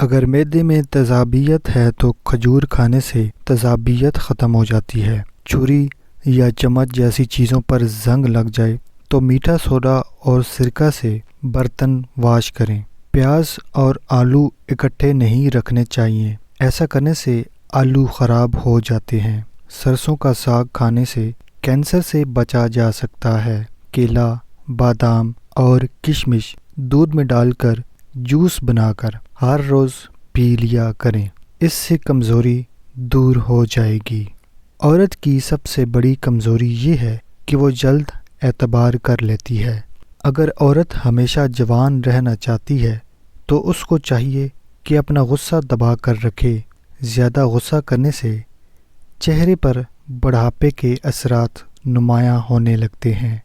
اگر معدے میں تیزابیت ہے تو کھجور کھانے سے تیزابیت ختم ہو جاتی ہے۔ چھری یا چمچ جیسی چیزوں پر زنگ لگ جائے تو میٹھا سوڈا اور سرکہ سے برتن واش کریں۔ پیاز اور آلو اکٹھے نہیں رکھنے چاہیے، ایسا کرنے سے آلو خراب ہو جاتے ہیں۔ سرسوں کا ساگ کھانے سے کینسر سے بچا جا سکتا ہے۔ کیلا، بادام اور کشمش دودھ میں ڈال کر جوس بنا کر ہر روز پی لیا کریں، اس سے کمزوری دور ہو جائے گی۔ عورت کی سب سے بڑی کمزوری یہ ہے کہ وہ جلد اعتبار کر لیتی ہے۔ اگر عورت ہمیشہ جوان رہنا چاہتی ہے تو اس کو چاہیے کہ اپنا غصہ دبا کر رکھے۔ زیادہ غصہ کرنے سے چہرے پر بڑھاپے کے اثرات نمایاں ہونے لگتے ہیں۔